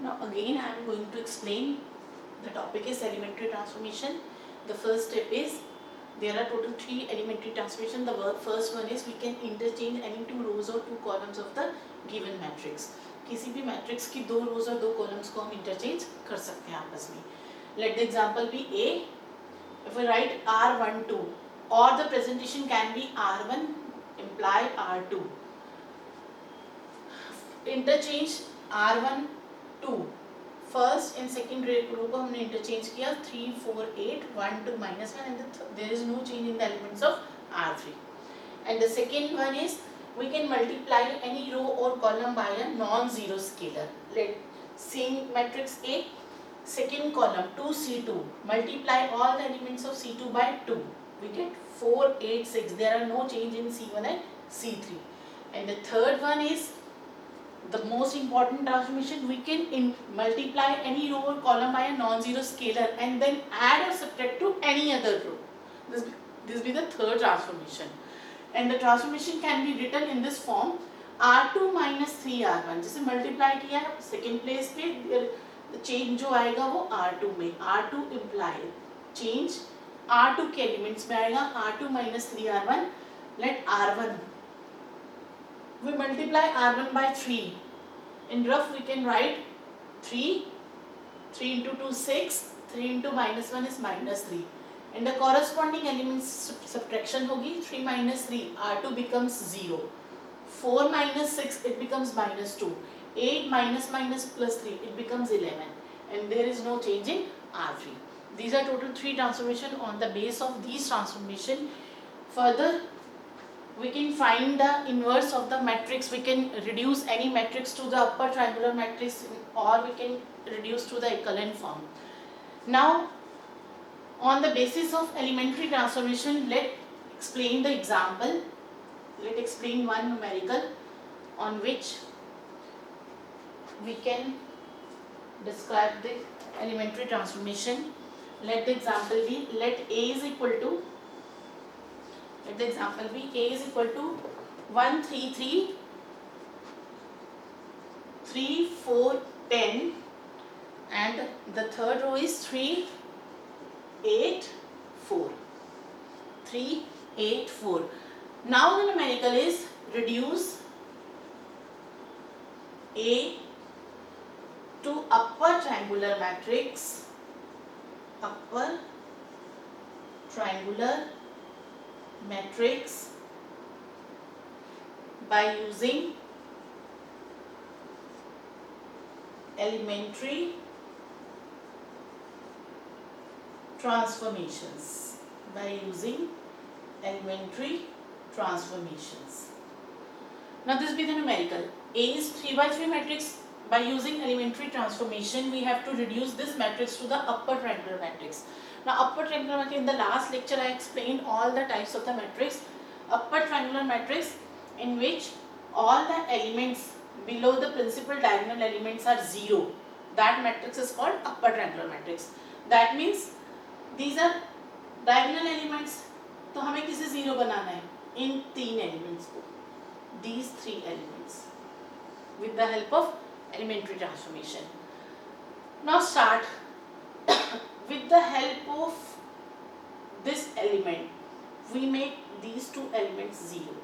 Now again I am going to explain. The topic is elementary transformation. The first step is there are total 3 elementary transformation. The first one is we can interchange any 2 rows or 2 columns of the given matrix. किसी भी matrix की 2 रोज और 2 columns को हम interchange कर सकते हैं आपस में. Let the example be A. If we write R12 or the presentation can be R1 imply R2. Interchange R1 2 first and second row को हमने इंटरचेंज किया 3 4 8 1 2 -1 and there is no change in the elements of R3. And the second one is we can multiply any row or column by a non-zero scalar. Let same matrix A, second column 2C2, multiply all the elements of C2 by 2, we get 4 8 6. There are no change in C1 and C3. And the third one is the most important transformation. We can multiply any row or column by a non-zero scalar and then add or subtract to any other row. This be the third transformation. And the transformation can be written in this form: R2 minus 3R1. जैसे multiply किया है second place पे, change जो आएगा वो R2 में. R2 imply change R2 के elements में आएगा R2 minus 3R1. Let R1, we multiply R1 by 3. In rough we can write 3 into 2 6, 3 into -1 is -3. And the corresponding elements subtraction होगी 3 minus 3, R2 becomes 0. 4 minus 6, it becomes -2. 8 minus plus 3, it becomes 11. And there is no change in R3. These are total 3 transformation. On the base of these transformation, further we can find the inverse of the matrix. We can reduce any matrix to the upper triangular matrix, or we can reduce to the echelon form. Now on the basis of elementary transformation, let's explain the example. Let's explain one numerical on which we can describe the elementary transformation. Let the example be, let A is equal to, let the example be A is equal to 1 3 3 3 4 10, and the third row is 3 8 4 3 8 4. Now the numerical is reduce A to upper triangular matrix, upper triangular matrix by using elementary transformations. By using elementary transformations. Now this be the numerical. A is 3 by 3 matrix. By using elementary transformation, we have to reduce this matrix to the upper triangular matrix. Now upper triangular matrix, in the last lecture I explained all the types of the matrix. Upper triangular matrix in which all the elements below the principal diagonal elements are 0. That matrix is called upper triangular matrix. That means these are diagonal elements. तो हमें किसे 0 बनाना है? इन 3 elements को. These 3 elements with the help of elementary transformation. Now start with the help of this element. We make these 2 elements 0,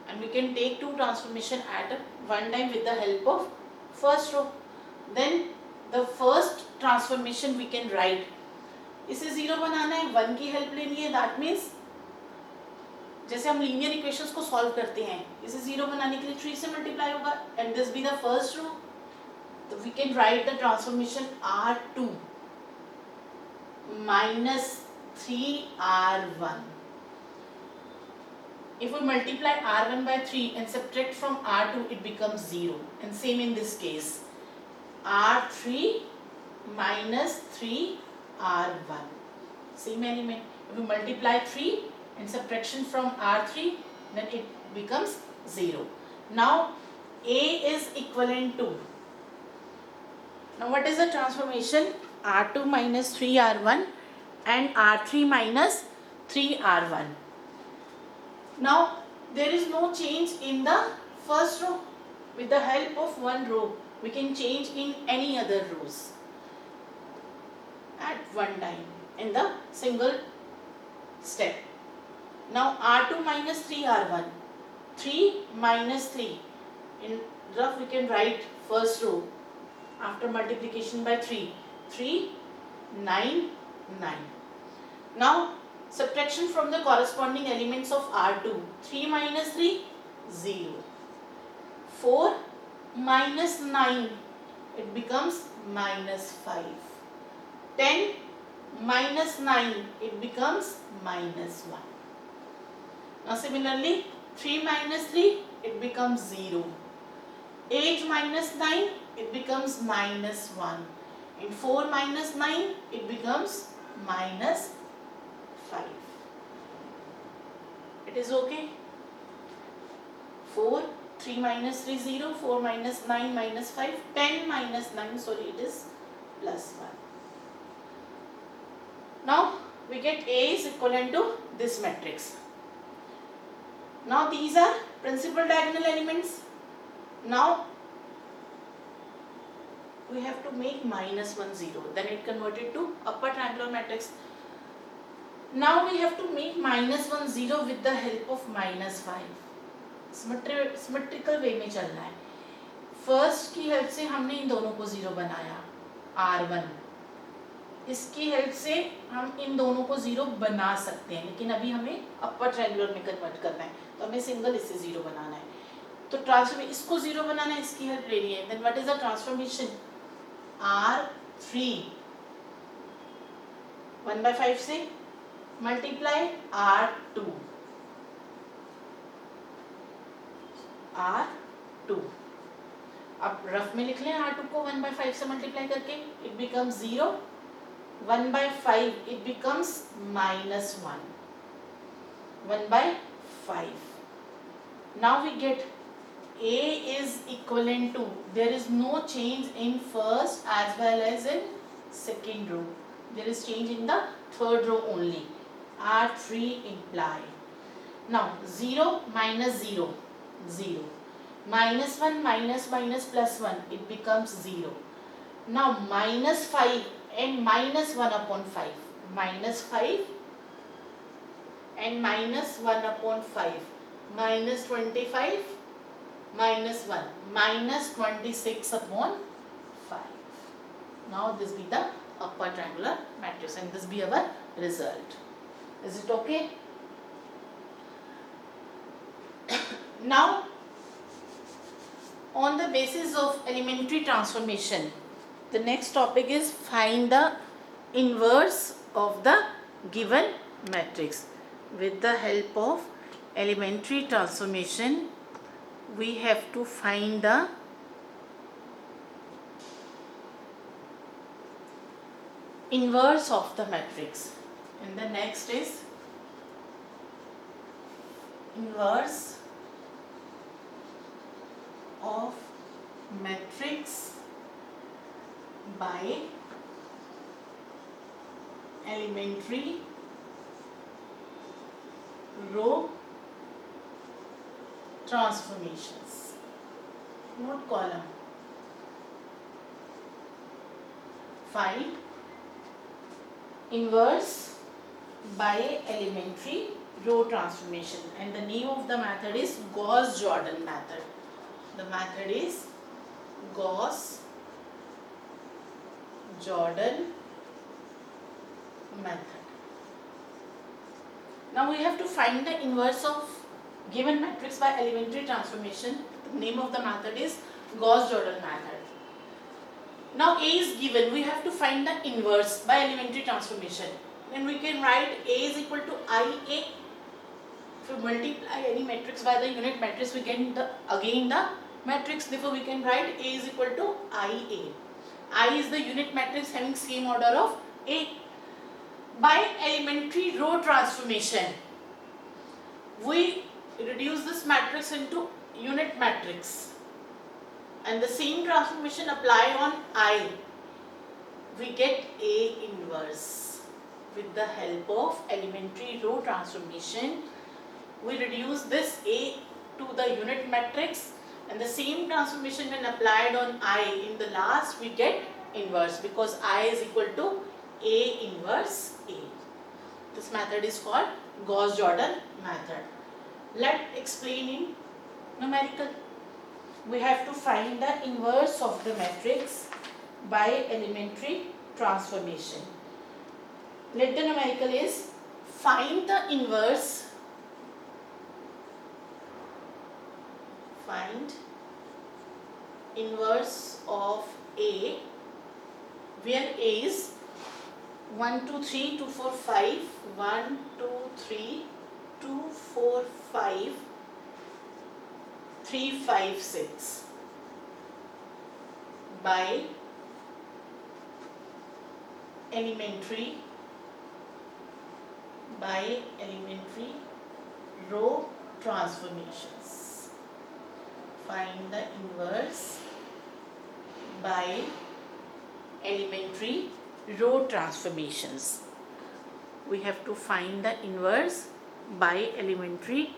and we can take 2 transformation at one time with the help of first row. Then the first transformation we can write. इसे 0 बनाना है, 1 की help लेनी है. That means जैसे हम linear equations को solve करते हैं, इसे 0 बनाने के लिए 3 से मल्टीप्लाई होगा. And this be the first row. तो we can write the transformation R2 minus 3R1. If we multiply R1 by 3 and subtract from R2, it becomes 0. And same in this case, R3 minus 3R1. Same element. If we multiply 3 and subtraction from R3, then it becomes 0. Now A is equivalent to, now what is the transformation? R2 minus 3R1 and R3 minus 3R1. Now there is no change in the first row. With the help of one row, we can change in any other rows at one time in the single step. Now R2 minus 3R1, 3 minus 3, in rough we can write first row after multiplication by 3, 3, 9, 9. Now subtraction from the corresponding elements of R2, 3 minus 3, 0, 4 minus 9, it becomes minus 5, 10 minus 9, it becomes minus 1. Now similarly 3 minus 3, it becomes 0, 8 minus 9, it becomes minus 1, and 4 minus 9, it becomes minus 5. It is okay? 4, 3 minus 3, 0, 4 minus 9, minus 5, 10 minus 9, sorry, it is plus 1. Now we get A is equivalent to this matrix. Now these are principal diagonal elements. Now we have to make minus 1, 0, then it converted to upper triangular matrix. Now we have to make minus 1, 0 with the help of minus 5. Symmetrical वे में चलना है. First की help से हमने इन दोनों को 0 बनाया, R1. इसकी हेल्प से हम इन दोनों को 0 बना सकते हैं, लेकिन अभी हमें अपर ट्रायंगुलर में कन्वर्ट करना है, तो हमें सिंगल इससे 0 बनाना है. तो ट्रांसफॉर्मेशन इसको 0 बनाना है, इसकी हेल्प लेनी है. Then what is the transformation? R3 1/5 से मल्टीप्लाई R2, R2. अब रफ में लिख लें R2 को 1/5 से मल्टीप्लाई करके, it becomes 0, 1/5 it becomes minus 1, 1/5. Now we get A is equivalent to, there is no change in first as well as in second row, there is change in the third row only. R3 imply. Now 0 minus 0, 0, minus 1 minus minus plus 1, it becomes 0. Now minus 5 and minus 1 upon 5, minus 5 and minus 1 upon 5, minus 25, minus 1, minus 26 upon 5. Now this be the upper triangular matrix and this be our result. Is it okay? Now on the basis of elementary transformation, the next topic is find the inverse of the given matrix. With the help of elementary transformation, we have to find the inverse of the matrix. And the next is inverse of matrix by elementary row transformations, not column. Find inverse by elementary row transformation, and the name of the method is Gauss-Jordan method. The method is Gauss-Jordan method. Now we have to find the inverse of given matrix by elementary transformation. The name of the method is Gauss-Jordan method. Now A is given, we have to find the inverse by elementary transformation. Then we can write A is equal to IA. If we multiply any matrix by the unit matrix, we get again the matrix. Therefore we can write A is equal to IA. I is the unit matrix having same order of A. By elementary row transformation, we reduce this matrix into unit matrix, and the same transformation apply on I. We get A inverse. With the help of elementary row transformation, we reduce this A to the unit matrix, And the same transformation when applied on I in the last, we get inverse because I is equal to A inverse A. This method is called Gauss-Jordan method. Let's explain in numerical. We have to find the inverse of the matrix by elementary transformation. Let the numerical is find the inverse. Find inverse of A, where A is 1, 2, 3, 2, 4, 5, 1, 2, 3, 2, 4, 5, 3, 5, 6 by elementary row transformations. Find the inverse by elementary row transformations. We have to find the inverse by elementary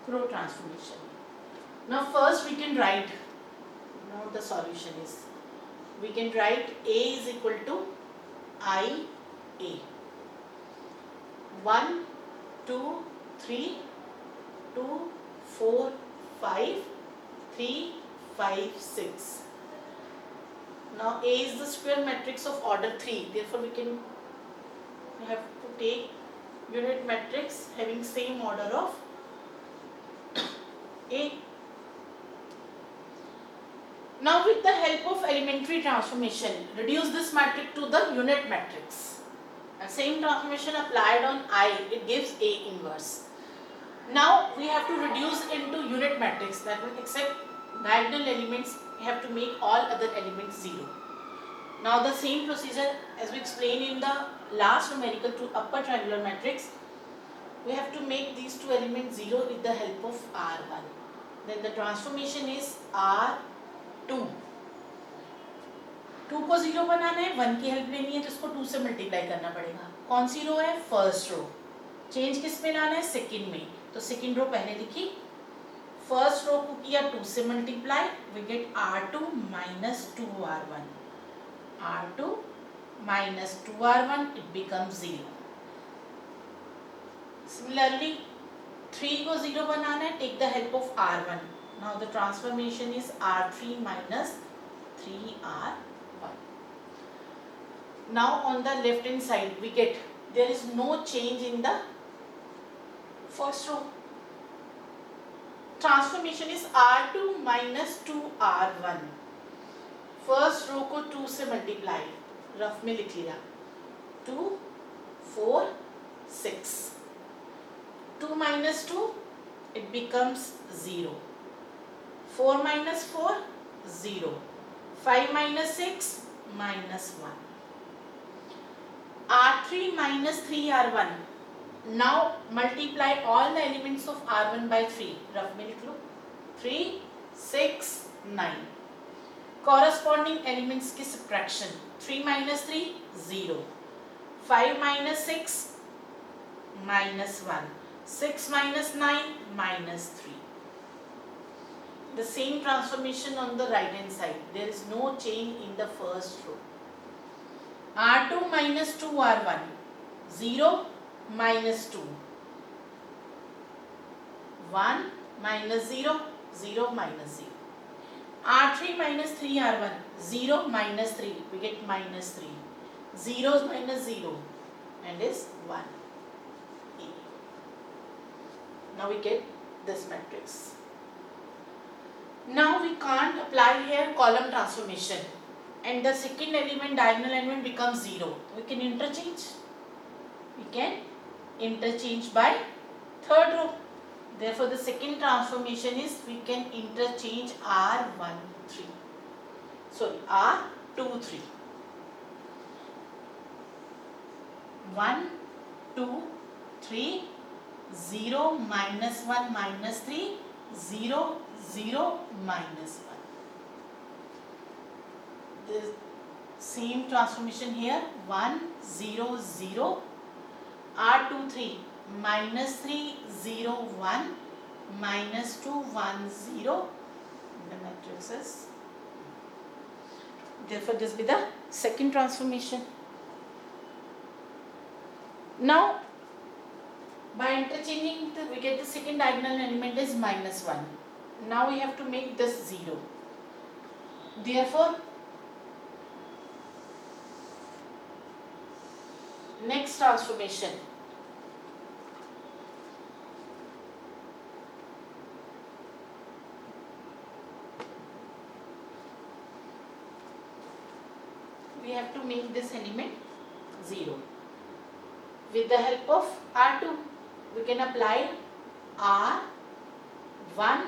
row transformation. Now first we can write, now the solution is, we can write A is equal to I A. 1, 2, 3, 2, 4, 5, 3, 5, 6. Now A is the square matrix of order 3. Therefore we have to take unit matrix having same order of A. Now with the help of elementary transformation, reduce this matrix to the unit matrix. And same transformation applied on I, it gives A inverse. Now we have to reduce into unit matrix, that will accept diagonal elements, we have to make all other elements 0. Now the same procedure as we explained in the last numerical to upper triangular matrix, we have to make these two elements 0 with the help of R1. Then the transformation is R2. 2 को 0 बनाना है, 1 की help लेनी है तो इसको 2 से multiply करना पड़ेगा. कौन सी रो है? First row. चेंज किस में लाना है? सेकंड में. तो सेकंड रो पहले लिखी, फर्स्ट रो को किया 2 से multiply, we get R2 minus 2R1. R2 minus 2R1, it becomes 0. Similarly, 3 को 0 बनाना है, take the help of R1. Now the transformation is R3 minus 3R1. Now on the left hand side we get, there is no change in the first row. Transformation is R2 minus 2R1. First row को 2 से multiply, rough में लिख लिया, 2, 4, 6. 2 minus 2, it becomes 0. 4 minus 4, 0. 5 minus 6, minus 1. R3 minus 3R1. Now multiply all the elements of R1 by 3. Rough में लिख लो, 3, 6, 9. Corresponding elements की subtraction. 3 minus 3, 0. 5 minus 6, minus 1. 6 minus 9, minus 3. The same transformation on the right hand side. There is no change in the first row. R2 minus 2R1. 0 minus 2. 1 minus 0, 0 minus 0. R3 minus 3R1. 0 minus 3. We get minus 3. 0 minus 0 and is 1. E. Now we get this matrix. Now we can't apply here column transformation and the second element, diagonal element becomes 0. We can interchange. We can interchange by third row. Therefore the second transformation is, we can interchange R1, 3. Sorry, R2, 3. 1, 2, 3, 0, minus 1, minus 3, 0, 0, minus 1. The same transformation here, 1, 0, 0, R2, 3, -3 0 1 -2 1 0. The matrix is, therefore this be the second transformation. Now by interchanging we get the second diagonal element is -1. Now we have to make this 0. Therefore next transformation, we have to make this element 0. With the help of R2 we can apply R1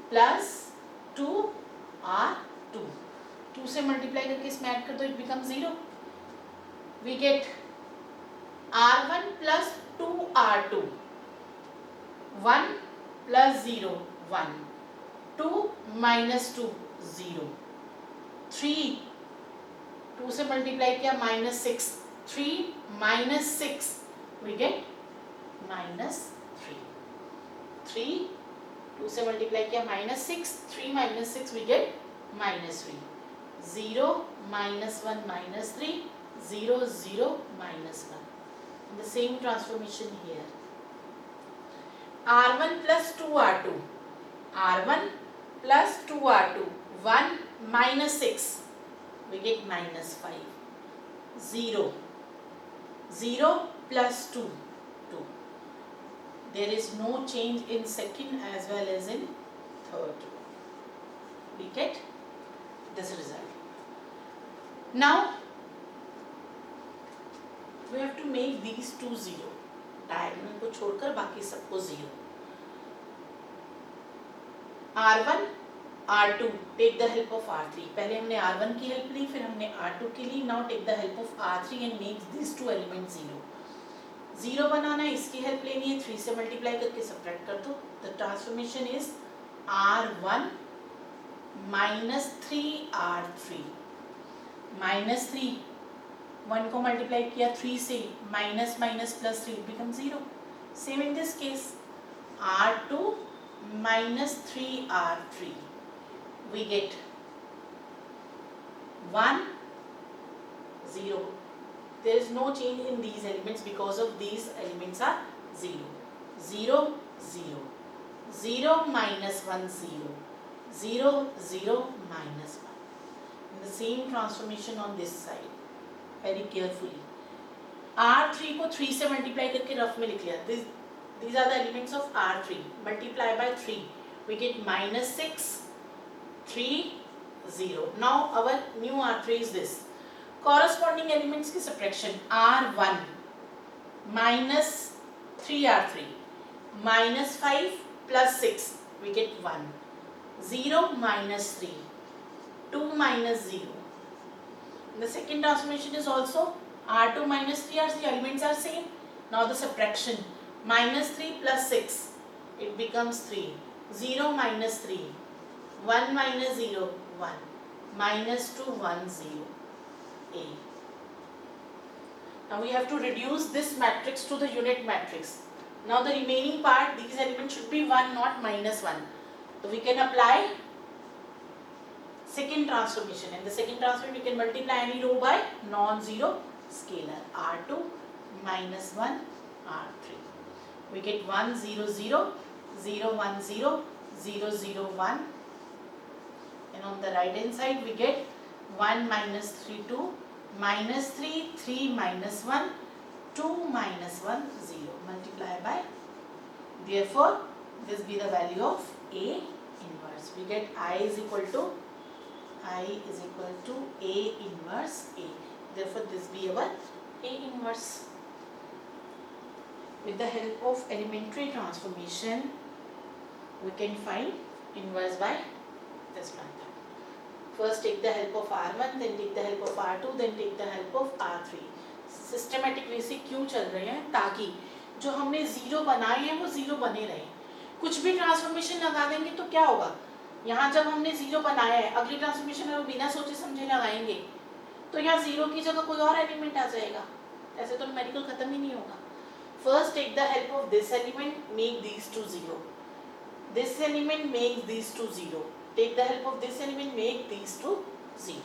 plus 2 R2. 2 से multiply करके इसमें add कर दो, it become 0. We get R1 plus 2 R2. 1 plus 0 1. 2 minus 2 0. 3 2 से multiply किया -6. 3 minus 6 we get -3. 3 2 से multiply किया -6. 3 minus 6 we get -3. 0 -1 -3. 0 0 -1. The same transformation here. R1 plus 2 R2. R1 plus 2 R2. 1 minus 6. We get -5. 0. 0 plus 2. 2. There is no change in second as well as in third. We get this result. Now we have to make these two 0. Diagonal को छोड़कर बाकी सबको 0. R1 R2 take the help of R3. पहले हमने R1 की help ली, फिर हमने R2 की ली. Now take the help of R3 and make these two elements 0. 0 बनाना है, इसकी हेल्प लेनी है. 3 से मल्टीप्लाई करके सब्ट्रैक्ट कर दो. The transformation is R1 minus 3 R3. -3 1 को मल्टीप्लाई किया 3 से, minus minus plus 3 become 0. Same in this case R2 minus 3 R3 we get 1 0. There is no change in these elements because of these elements are 0. 0 0 0 minus 1 0 0 0 minus 1. And the same transformation on this side. Very carefully. R3 को 3 से multiply करके rough में लिख लिया. These are the elements of R3. Multiply by 3. We get -6 3 0. Now our new R3 is this. Corresponding elements की subtraction. R1 minus 3 R3 minus 5 plus 6 we get 1. 0 minus 3. 2 minus 0. The second transformation is also R2 minus 3 R. The elements are same. Now the subtraction. -3 plus 6. It becomes 3. 0 minus 3. 1 minus 0. 1. -2 1 0. A. Now we have to reduce this matrix to the unit matrix. Now the remaining part, these elements should be 1, not -1. So we can apply second transformation. In the second transformation, we can multiply any row by non-zero scalar. R2 minus 1 R3. We get 1 0 0 0 1 0 0 0 1. And on the right hand side, we get 1 minus 3 2 minus 3 3 minus 1 2 minus 1 0. Multiply by. Therefore, this be the value of A inverse. We get I is equal to A inverse A. Therefore, this be our A inverse. With the help of elementary transformation, we can find inverse by this method. First take the help of R1, then take the help of R2, then take the help of R3. Systematic way से क्यों चल रहे हैं? ताकि जो हमने 0 बनाए हैं वो 0 बने रहे. कुछ भी ट्रांसफॉर्मेशन लगा देंगे तो क्या होगा? यहाँ जब हमने 0 बनाया है, अगली ट्रांसफॉर्मेशन में वो बिना सोचे समझे लगाएंगे तो यहाँ 0 की जगह कोई और एलिमेंट आ जाएगा. ऐसे तो न्यूमेरिकल खत्म ही नहीं होगा. First take the help of this element, make these two 0. This element makes these two 0. Take the help of this element, make these two 0.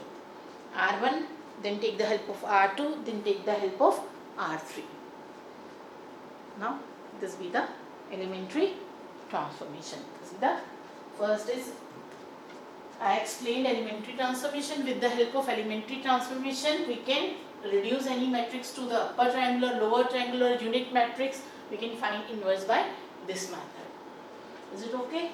R1, then take the help of R2, then take the help of R3. Now this be the elementary transformation. This is the first is I explained elementary transformation. With the help of elementary transformation we can reduce any matrix to the upper triangular, lower triangular, unit matrix. We can find inverse by this method. Is it okay?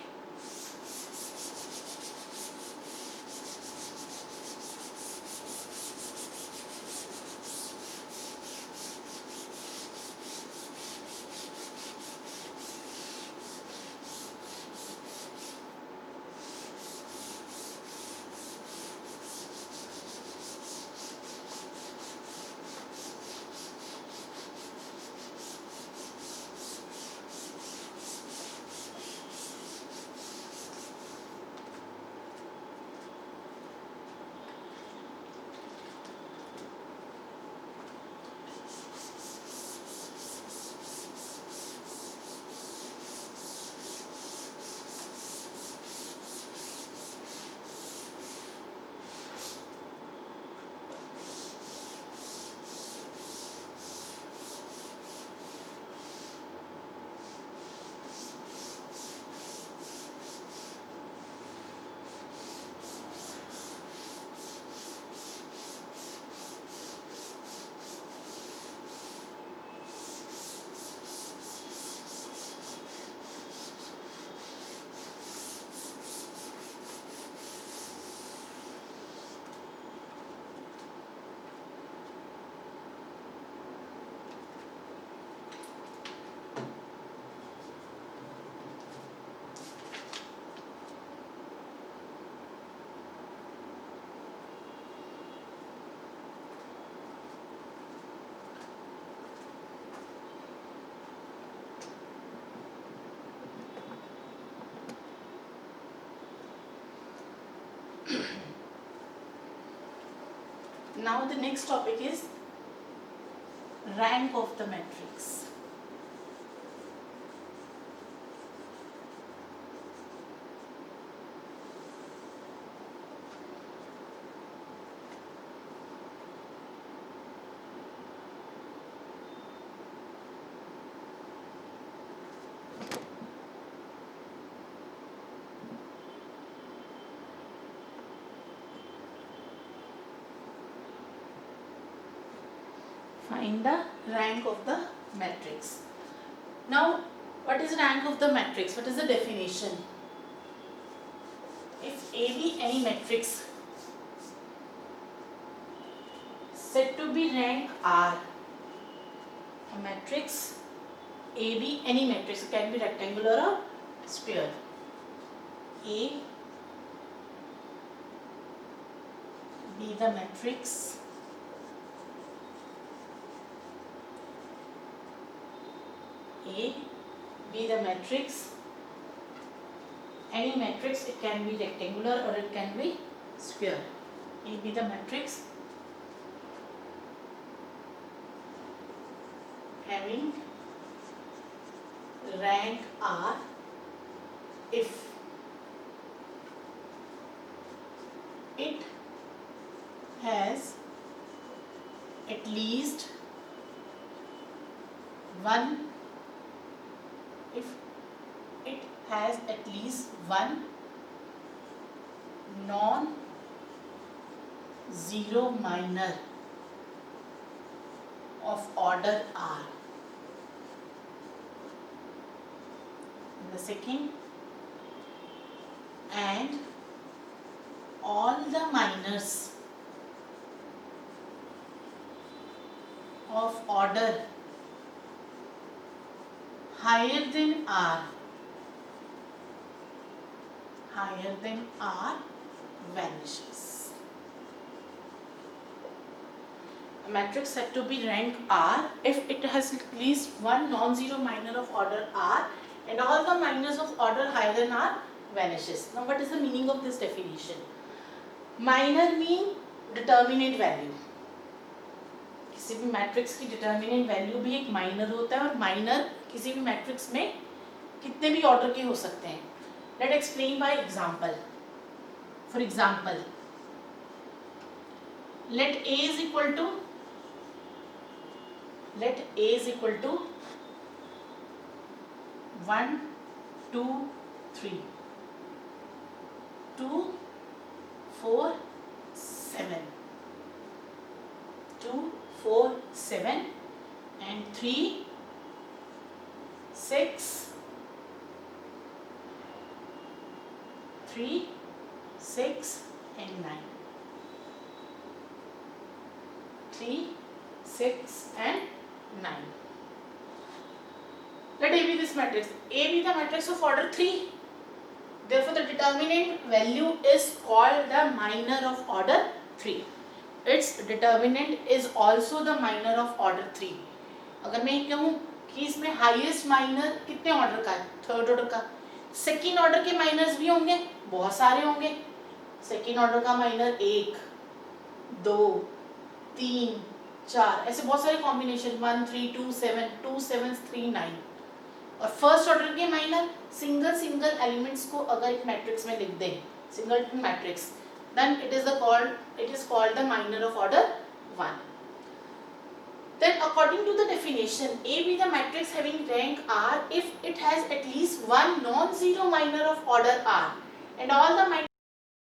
Now the next topic is rank of the matrix. Find the rank of the matrix. Now, what is rank of the matrix? What is the definition? If A be any matrix said to be rank R, a matrix A be any matrix, it can be rectangular or square. A be the matrix A be the matrix, any matrix, it can be rectangular or it can be square. A be the matrix having rank R if it has at least one non-zero minor of order R. The second, and all the minors of order higher than R vanishes. A matrix said to be rank R if it has at least one non-zero minor of order R and all the minors of order higher than R vanishes. Now what is the meaning of this definition? Minor mean determinate value. किसी भी matrix की determinant value भी एक minor होता है और minor किसी भी मैट्रिक्स में कितने भी ऑर्डर के हो सकते हैं. Let explain by example. For example, let a is equal to 1 2 3 2 4 7 2 4 7 and 3 6 3 6 and 9. 3 6 and 9. Let A be this matrix. A be the matrix of order 3. Therefore, the determinant value is called the minor of order 3. Its determinant is also the minor of order 3. अगर मैं कहूँ कि इसमें highest minor कितने order का है? Third order का. Second order के माइनर्स भी होंगे, बहुत सारे होंगे. सेकेंड ऑर्डर का माइनर 1 2 3 4 ऐसे बहुत सारे कॉम्बिनेशन 1 3 2 7 2 7 3 9. और फर्स्ट ऑर्डर के माइनर सिंगल एलिमेंट्स को अगर एक मैट्रिक्स में लिख दें, single matrix, then it is called the minor of order 1. Then according to the definition, A be the matrix having rank R if it has at least one non-zero minor of order R and all the minor